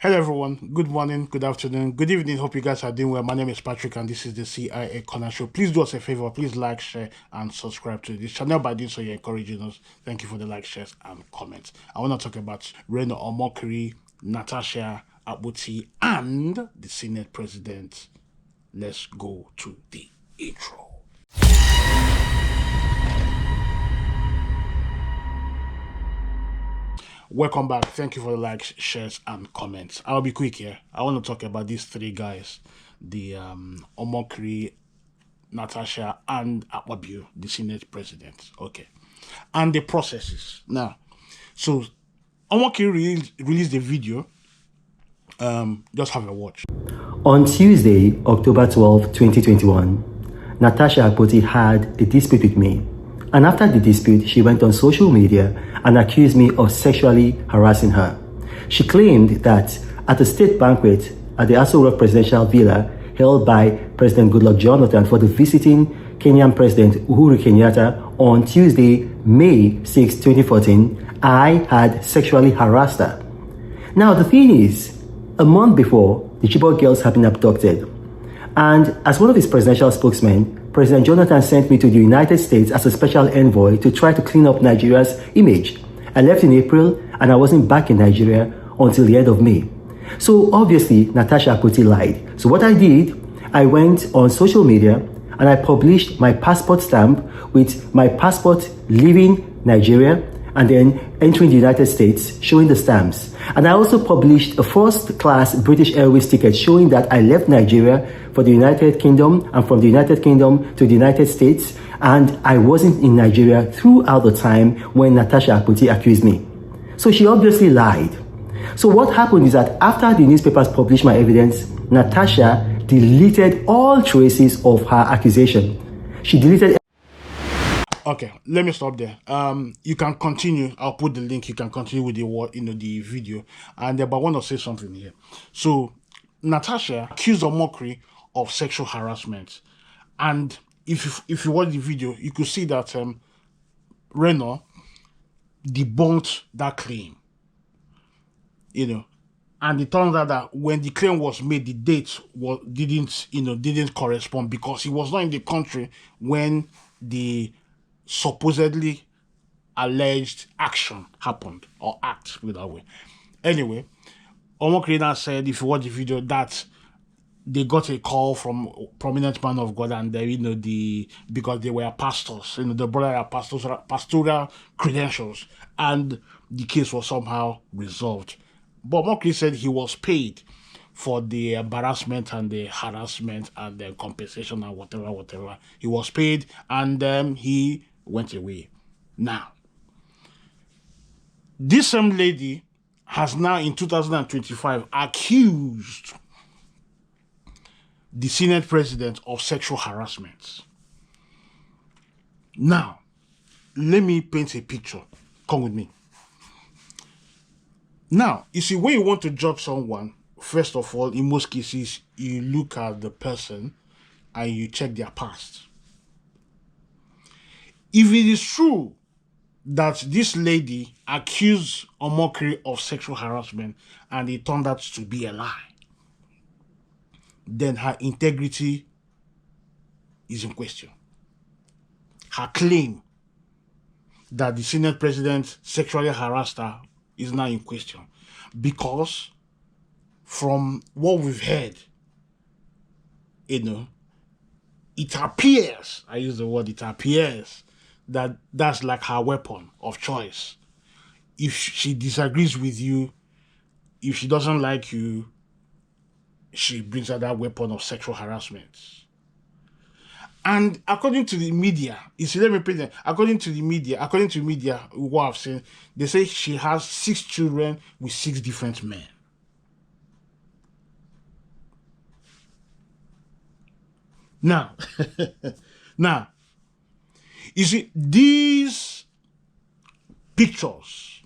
Hello everyone, good morning, good afternoon, good evening. Hope you guys are doing well. My name is Patrick and this is the CIA Corner Show. Please do us a favor, please like, share and subscribe to this channel. By doing so, you're encouraging us. Thank you for the like, shares and comments. I want to talk about Reno Natasha Abuti and the Senate President. Let's go to the intro. Welcome back. Thank you for the likes, shares, and comments. I'll be quick here. I want to talk about these three guys, the Omokri, Natasha, and Akpabio, the Senate President. Okay. And the processes. Now, so Omokri released a video. Just have a watch. On Tuesday, October 12, 2021, Natasha Akpoti had a dispute with me. And after the dispute, she went on social media and accused me of sexually harassing her. She claimed that at a state banquet at the Aso Rock Presidential Villa held by President Goodluck Jonathan for the visiting Kenyan President Uhuru Kenyatta on Tuesday, May 6, 2014, I had sexually harassed her. Now the thing is, a month before, the Chibok girls had been abducted. And as one of his presidential spokesmen, President Jonathan sent me to the United States as a special envoy to try to clean up Nigeria's image. I left in April and I wasn't back in Nigeria until the end of May. So obviously, Natasha Akpoti lied. So what I did, I went on social media and I published my passport stamp with my passport leaving Nigeria and then entering the United States, showing the stamps. And I also published a first-class British Airways ticket showing that I left Nigeria for the United Kingdom and from the United Kingdom to the United States, and I wasn't in Nigeria throughout the time when Natasha Akpoti accused me. So she obviously lied. So what happened is that after the newspapers published my evidence, Natasha deleted all traces of her accusation. She deleted. Okay, let me stop there. You can continue. I'll put the link. You can continue with the video. And but I want to say something here. So Natasha accused Omokri of sexual harassment, and if you watch the video, you could see that Reno debunked that claim. And it turns out that when the claim was made, the date didn't correspond because he was not in the country when the supposedly alleged action happened, or act, with that way. Anyway, Omokri said, if you watch the video, that they got a call from a prominent man of God, and because they were pastors, the brother had pastoral credentials, and the case was somehow resolved. But Omokri said he was paid for the embarrassment and the harassment and the compensation and whatever. He was paid, and he went away. Now, this same lady has now in 2025 accused the Senate President of sexual harassment. Now, let me paint a picture. Come with me. Now, you see, when you want to judge someone, first of all, in most cases, you look at the person and you check their past. If it is true that this lady accused Omokri of sexual harassment and it turned out to be a lie, then her integrity is in question. Her claim that the Senate President sexually harassed her is now in question, because from what we've heard, it appears, I use the word, it appears that that's like her weapon of choice. If she disagrees with you, if she doesn't like you, she brings out that weapon of sexual harassment. And according to the media, according to media, what I've seen, they say she has 6 children with 6 different men. Now, you see, these pictures,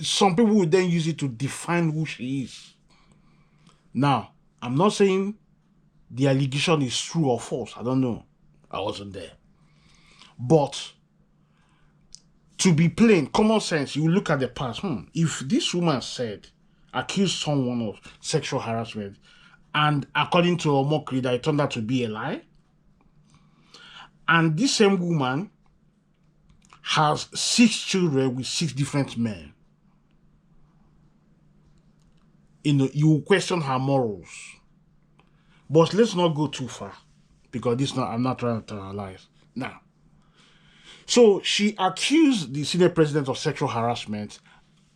some people will then use it to define who she is. Now, I'm not saying the allegation is true or false. I don't know. I wasn't there. But to be plain, common sense, you look at the past. If this woman accused someone of sexual harassment, and according to Omokri, that it turned out to be a lie, and this same woman has 6 children with 6 different men, you will question her morals. But let's not go too far, because I'm not trying to tell her lies. Now, so she accused the Senate president of sexual harassment,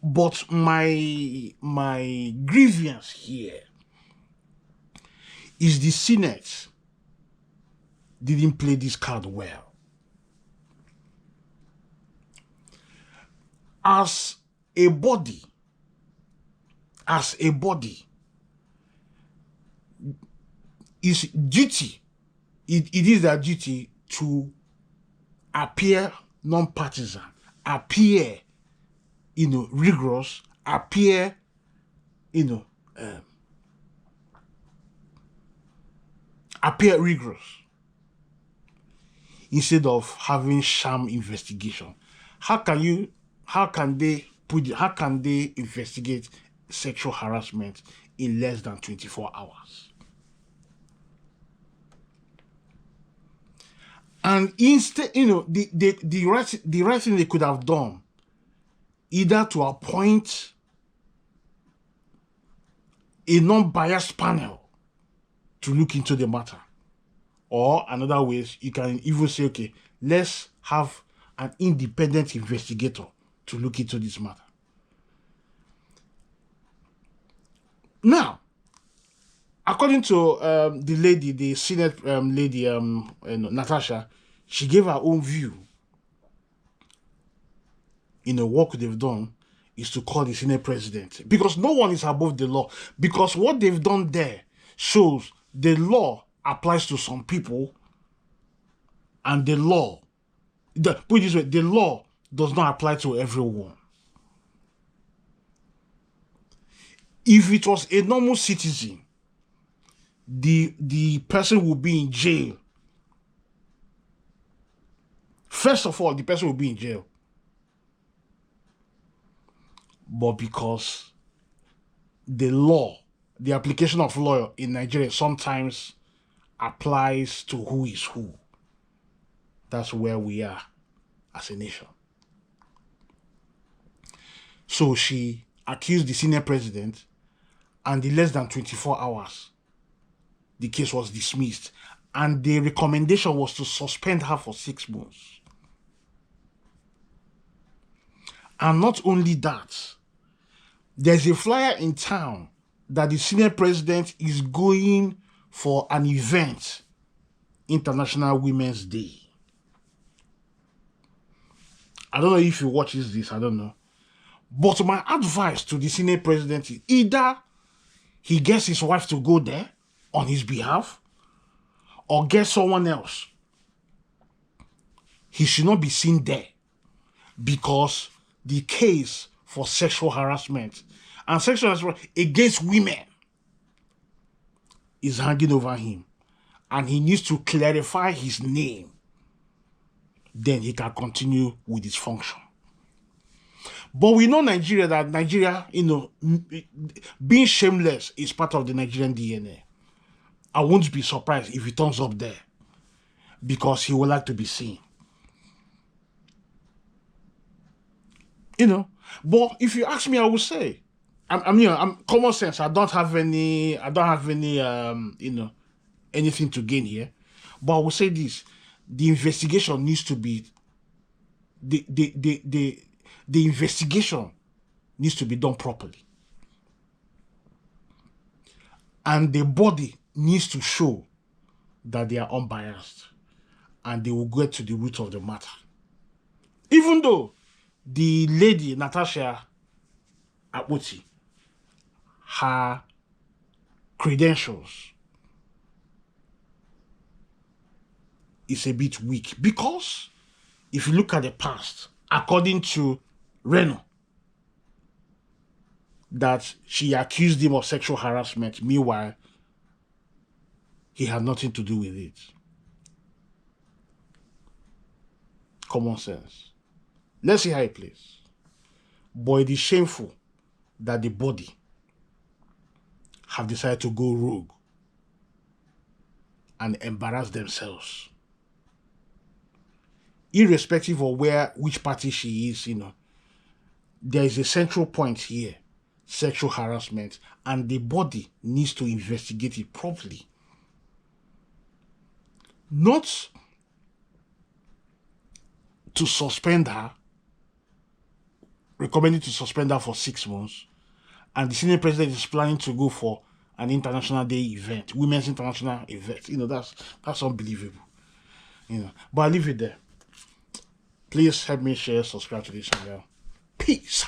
but my grievance here is the Senate didn't play this card well. As a body, it's duty. It is their duty to appear non-partisan, appear, rigorous, appear, appear rigorous, instead of having sham investigation. How can they investigate sexual harassment in less than 24 hours? And instead, the right thing they could have done, either to appoint a non-biased panel to look into the matter, or another ways, you can even say, okay, let's have an independent investigator to look into this matter. Now, according to the Senate lady, Natasha, she gave her own view. What they've done is to call the Senate president, because no one is above the law. Because what they've done there shows the law applies to some people, and the law does not apply to everyone. If it was a normal citizen, the person will be in jail. First of all, the person will be in jail. But because the application of law in Nigeria sometimes applies to who is who, that's where we are as a nation. So she accused the Senate president, and in less than 24 hours, the case was dismissed. And the recommendation was to suspend her for 6 months. And not only that, there's a flyer in town that the Senate president is going for an event, International Women's Day. I don't know if he watches this, I don't know. But my advice to the Senate president is either he gets his wife to go there on his behalf, or get someone else. He should not be seen there, because the case for sexual harassment and sexual harassment against women is hanging over him, and he needs to clarify his name. Then he can continue with his function. But we know Nigeria, being shameless is part of the Nigerian DNA. I won't be surprised if he turns up there, because he would like to be seen. But if you ask me, I would say, I'm common sense. I don't have any, anything to gain here. But I will say this: the investigation needs to be, the investigation needs to be done properly, and the body needs to show that they are unbiased, and they will get to the root of the matter. Even though the lady Natasha Akpoti, her credentials is a bit weak, because if you look at the past, according to Reno, that she accused him of sexual harassment, meanwhile he had nothing to do with it. Common sense. Let's see how it plays. But it is shameful that the body have decided to go rogue and embarrass themselves. Irrespective of which party she is, there is a central point here: sexual harassment, and the body needs to investigate it properly. Not to suspend her, recommending to suspend her for 6 months, and the senior president is planning to go for an International Day event, Women's International event. That's unbelievable. But I'll leave it there. Please help me share, subscribe to this channel. Peace.